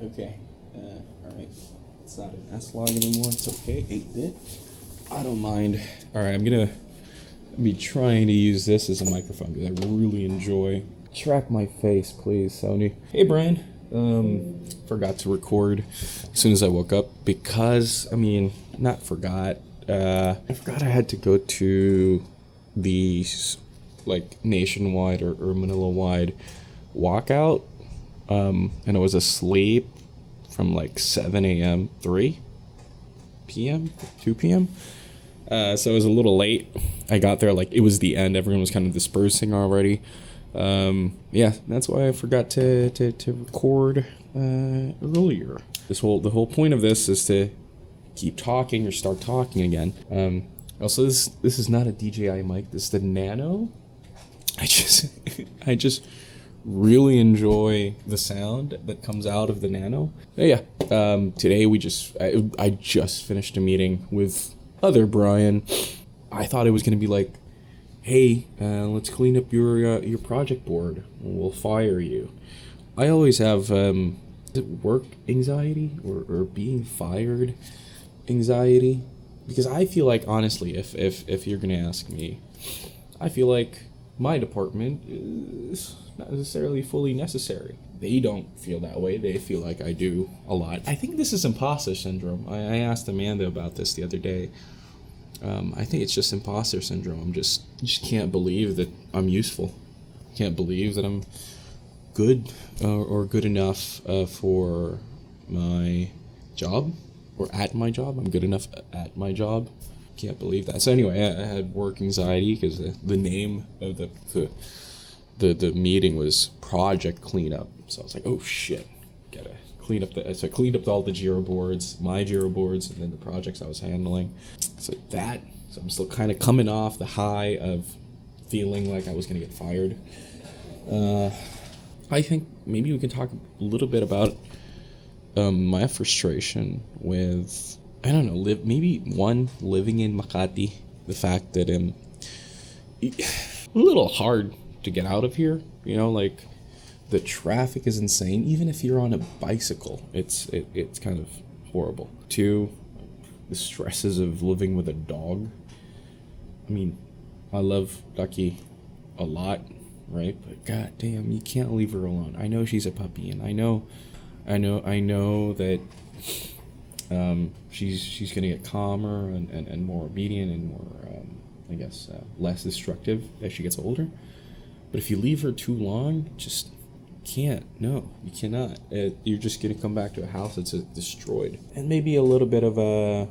Okay. Alright. It's not an S-Log anymore. It's okay. 8-bit. I don't mind. Alright, I'm gonna be trying to use this as a microphone because I really enjoy. Track my face, please, Sony. Hey, Brian. Forgot to record as soon as I woke up because, not forgot. I forgot I had to go to the, nationwide or Manila-wide walkout. And I was asleep from 7 a.m., 3 p.m., 2 p.m. So it was a little late. I got there, it was the end. Everyone was kind of dispersing already. That's why I forgot to record earlier. The whole point of this is to keep talking or start talking again. Also, this is not a DJI mic. This is the Nano. I just really enjoy the sound that comes out of the Nano. Today I just finished a meeting with other Brian. I thought it was gonna be hey, let's clean up your project board. We'll fire you. I always have work anxiety or being fired anxiety, because I feel like, honestly, if you're gonna ask me, I feel like my department is not necessarily fully necessary. They don't feel that way. They feel like I do a lot. I think this is imposter syndrome. I asked Amanda about this the other day. I think it's just imposter syndrome. Just can't believe that I'm useful. Can't believe that I'm good or good enough for my job or at my job. I'm good enough at my job. Can't believe that. So anyway, I had work anxiety because the name of the meeting was Project Cleanup. So I was like, oh shit, gotta clean up so I cleaned up all the Jira boards, my Jira boards, and then the projects I was handling. So I'm still kind of coming off the high of feeling like I was gonna get fired. I think maybe we can talk a little bit about my frustration with, I don't know, living in Makati. The fact that a little hard to get out of here. The traffic is insane. Even if you're on a bicycle, it's kind of horrible. 2, the stresses of living with a dog. I love Ducky a lot, right? But goddamn, you can't leave her alone. I know she's a puppy, and I know that she's gonna get calmer and more obedient and more, less destructive as she gets older. But if you leave her too long, just can't. No, you cannot. You're just gonna come back to a house that's destroyed. And maybe a little bit of I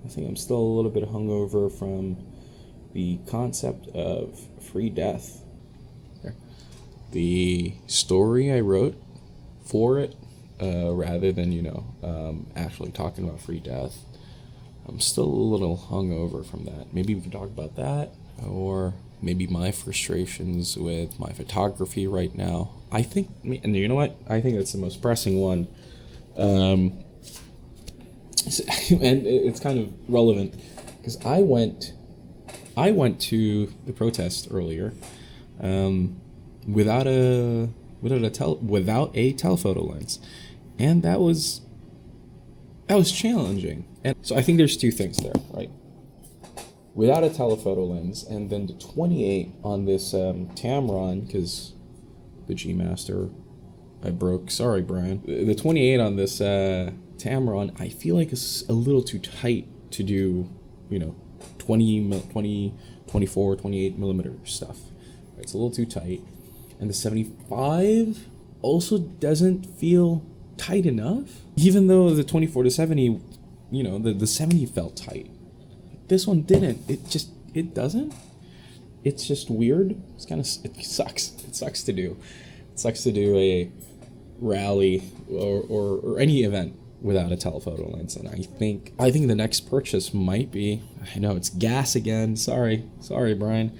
think I'm still a little bit hungover from the concept of free death. The story I wrote for it, rather than, actually talking about free death, I'm still a little hungover from that. Maybe we can talk about that, or maybe my frustrations with my photography right now. I think, and you know what? I think that's the most pressing one. And it's kind of relevant because I went to the protest earlier, without a telephoto lens, and that was challenging. And so I think there's 2 things there, right? Without a telephoto lens, and then the 28 on this Tamron, because the G Master I broke. Sorry, Brian. The 28 on this Tamron, I feel like it's a little too tight to do, 20, 24, 28 millimeter stuff. It's a little too tight. And the 75 also doesn't feel tight enough. Even though the 24 to 70, the 70 felt tight. This one didn't. It doesn't. It's just weird. It sucks. It sucks to do. It sucks to do a rally or any event without a telephoto lens. And I think the next purchase might be, I know it's gas again. Sorry, Brian.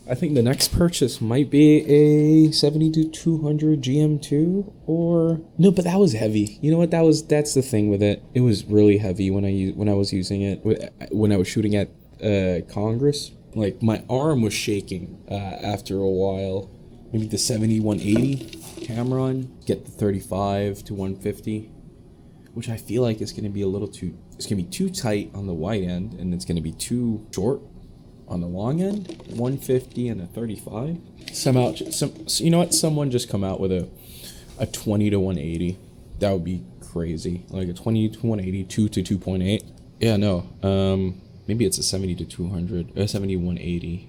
I think the next purchase might be a 70-200 GM2 or no, but that was heavy. You know what? That's the thing with it. It was really heavy when I was using it when I was shooting at Congress. My arm was shaking after a while. Maybe the 70-180 Tamron, get the 35 to 150, which I feel like is going to be a little too, it's going to be too tight on the wide end, and it's going to be too short on the long end. 150 and a 35. Somehow, you know what? Someone just come out with a 20 to 180. That would be crazy. Like a 20 to 180, 2 to 2.8. Yeah, no. Maybe it's a 70 to 200, 70 180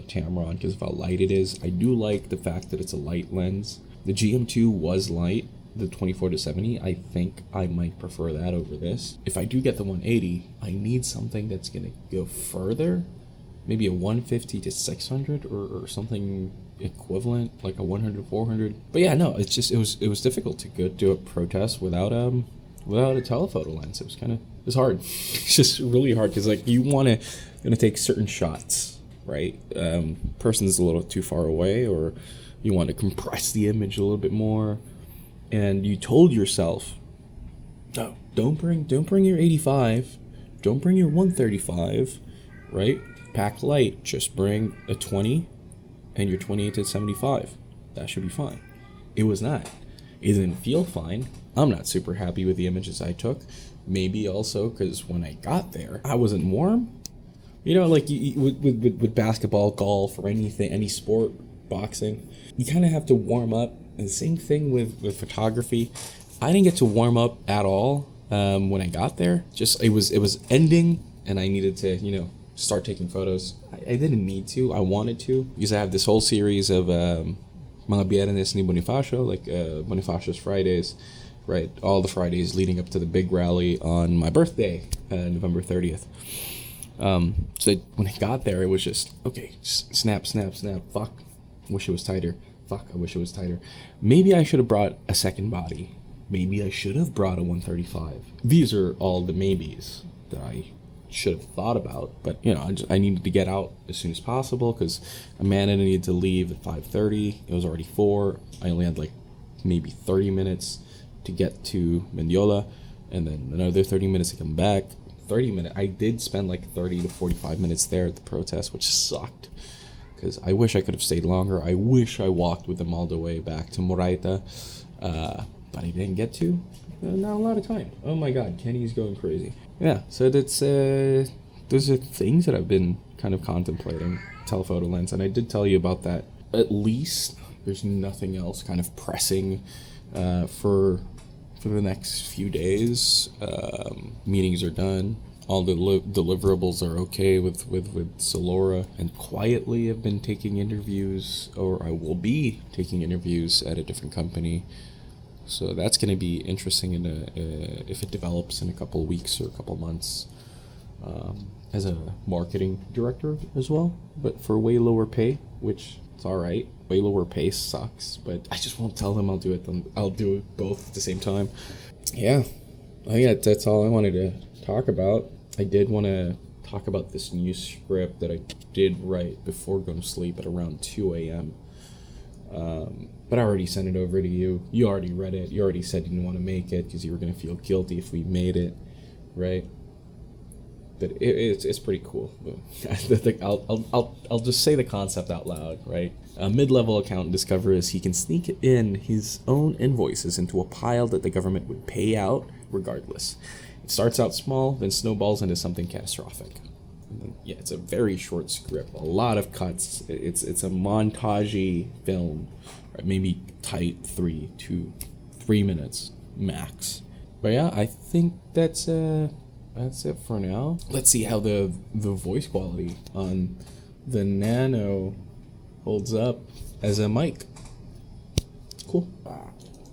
Tamron because of how light it is. I do like the fact that it's a light lens. The GM2 was light. The 24 to 70, I think I might prefer that over this. If I do get the 180, I need something that's gonna go further. Maybe a 150 to 600 or something equivalent, like a 100 to 400. But yeah, no, it's just it was difficult to go do a protest without a telephoto lens. It's hard. It's just really hard because like you gonna take certain shots, right? Person's a little too far away, or you want to compress the image a little bit more, and you told yourself, no, don't bring your 85, don't bring your 135, right? Pack light, just bring a 20 and your 28 to 75. That should be fine. It was not. It didn't feel fine. I'm not super happy with the images I took. Maybe also because when I got there, I wasn't warm. You know, like with basketball, golf, or anything, any sport, boxing, you kind of have to warm up. And the same thing with photography. I didn't get to warm up at all when I got there. Just it was ending, and I needed to start taking photos. I didn't need to. I wanted to because I have this whole series of mga Viernes ni Bonifacio, like Bonifacio's Fridays, right? All the Fridays leading up to the big rally on my birthday, November 30th. So when I got there, it was just, okay, snap, fuck, wish it was tighter. Fuck, I wish it was tighter. Maybe I should have brought a second body. Maybe I should have brought a 135. These are all the maybes that I should have thought about, but I needed to get out as soon as possible because Amanda needed to leave at 5:30. It was already 4. I only had like maybe 30 minutes to get to Mendiola, and then another 30 minutes to come back. 30 minutes. I did spend like 30 to 45 minutes there at the protest, which sucked because I wish I could have stayed longer. I wish I walked with them all the way back to Moraita, but I didn't get to. Not a lot of time. Oh my god, Kenny's going crazy. Yeah, so that's those are things that I've been kind of contemplating. Telephoto lens, and I did tell you about that. At least there's nothing else kind of pressing for the next few days. Meetings are done. All the deliverables are okay with Solora, and quietly I've been taking interviews, or I will be taking interviews at a different company. So that's going to be interesting if it develops in a couple of weeks or a couple of months, as a marketing director as well, but for way lower pay, which it's all right. Way lower pay sucks, but I just won't tell them I'll do it. I'll do it both at the same time. Yeah, I think that's all I wanted to talk about. I did want to talk about this new script that I did write before going to sleep at around 2 a.m. But I already sent it over to you. You already read it. You already said you didn't want to make it because you were going to feel guilty if we made it, right? But it's pretty cool. I'll just say the concept out loud, right? A mid-level accountant discovers he can sneak in his own invoices into a pile that the government would pay out regardless. It starts out small, then snowballs into something catastrophic. Yeah, it's a very short script, a lot of cuts. It's a montage-y film, right? Maybe tight 3 to 3 minutes max. But yeah, I think that's it for now. Let's see how the voice quality on the Nano holds up as a mic. Cool.